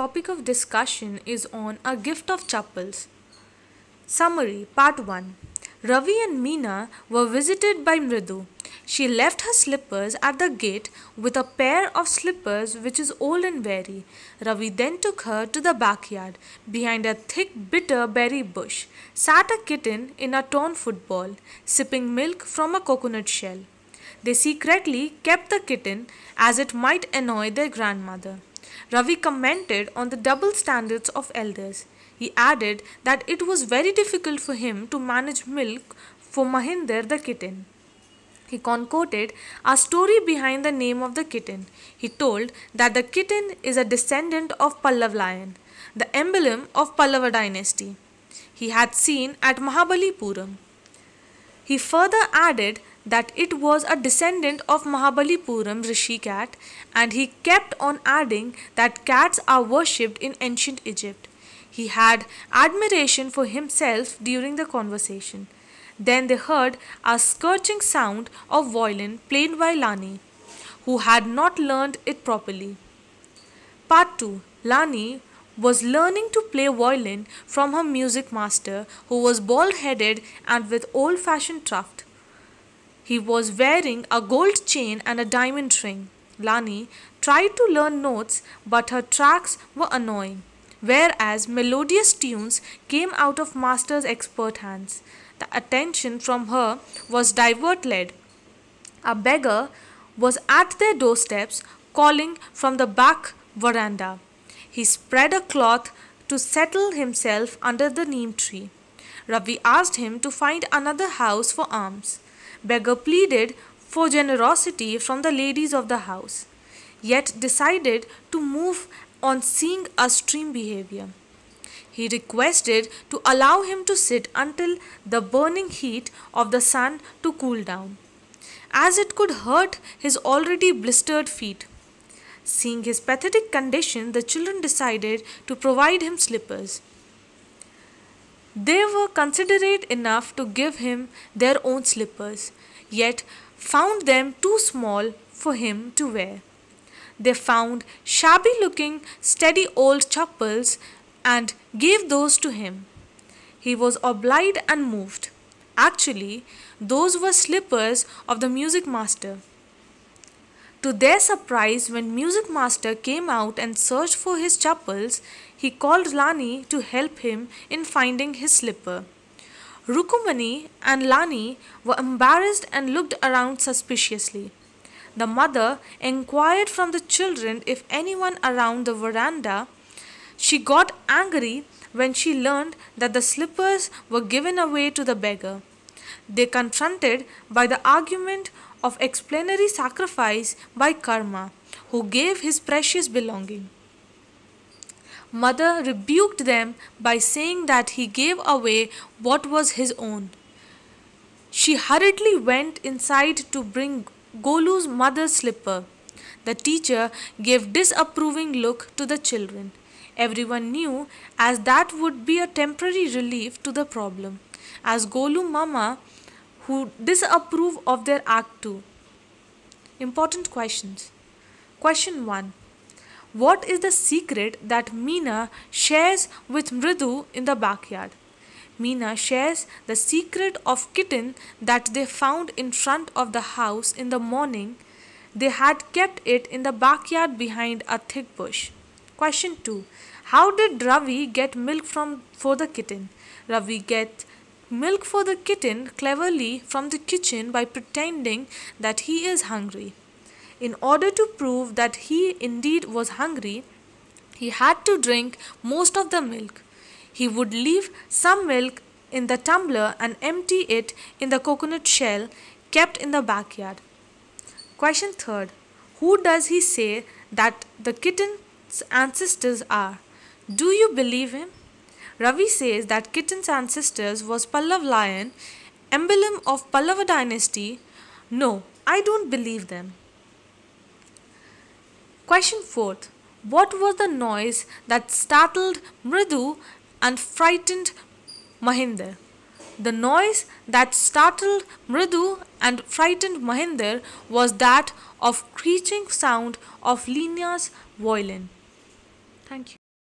Topic of discussion is on a gift of chappals. Summary Part 1. Ravi and Meena were visited by Mridu. She left her slippers at the gate with a pair of slippers which is old and weary. Ravi then took her to the backyard. Behind a thick bitter berry bush sat a kitten in a torn football, sipping milk from a coconut shell. They secretly kept the kitten as it might annoy their grandmother. Ravi commented on the double standards of elders. He added that it was very difficult for him to manage milk for Mahinder the kitten. He concocted a story behind the name of the kitten. He told that the kitten is a descendant of Pallav lion, the emblem of Pallava dynasty he had seen at Mahabalipuram. He further added that it was a descendant of Mahabalipuram rishi cat, and he kept on adding that cats are worshipped in ancient Egypt. He had admiration for himself during the conversation. Then they heard a scorching sound of violin played by Lani, who had not learned it properly. Part 2. Lani was learning to play violin from her music master, who was bald-headed and with old-fashioned tuft. He was wearing a gold chain and a diamond ring. Lani tried to learn notes, but her tracks were annoying, whereas melodious tunes came out of master's expert hands. The attention from her was divert-led. A beggar was at their doorsteps calling from the back veranda. He spread a cloth to settle himself under the neem tree. Ravi asked him to find another house for alms. Beggar pleaded for generosity from the ladies of the house, yet decided to move on seeing a stream behavior. He requested to allow him to sit until the burning heat of the sun to cool down, as it could hurt his already blistered feet. Seeing his pathetic condition, the children decided to provide him slippers. They were considerate enough to give him their own slippers, yet found them too small for him to wear. They found shabby-looking, steady old chappals and gave those to him. He was obliged and moved. Actually, those were slippers of the music master. To their surprise, when music master came out and searched for his chappals, he called Lani to help him in finding his slipper. Rukumani and Lani were embarrassed and looked around suspiciously. The mother inquired from the children if anyone around the veranda. She got angry when she learned that the slippers were given away to the beggar. They confronted by the argument of explanatory sacrifice by Karma, who gave his precious belonging. Mother rebuked them by saying that he gave away what was his own. She hurriedly went inside to bring Golu's mother's slipper. The teacher gave disapproving look to the children. Everyone knew as that would be a temporary relief to the problem, as Golu Mama who disapprove of their act too. Important questions. Question 1. What is the secret that Meena shares with Mridu in the backyard? Meena shares the secret of kitten that they found in front of the house in the morning. They had kept it in the backyard behind a thick bush. Question 2. How did Ravi get milk for the kitten? Ravi gets milk for the kitten cleverly from the kitchen by pretending that he is hungry. In order to prove that he indeed was hungry, he had to drink most of the milk. He would leave some milk in the tumbler and empty it in the coconut shell kept in the backyard. Question 3. Who does he say that the kitten's ancestors are? Do you believe him? Ravi says that kitten's ancestors was Pallav lion, emblem of Pallava dynasty. No, I don't believe them. Question 4. What was the noise that startled Mridu and frightened Mahinder? The noise that startled Mridu and frightened Mahinder was that of screeching sound of Lina's violin. Thank you.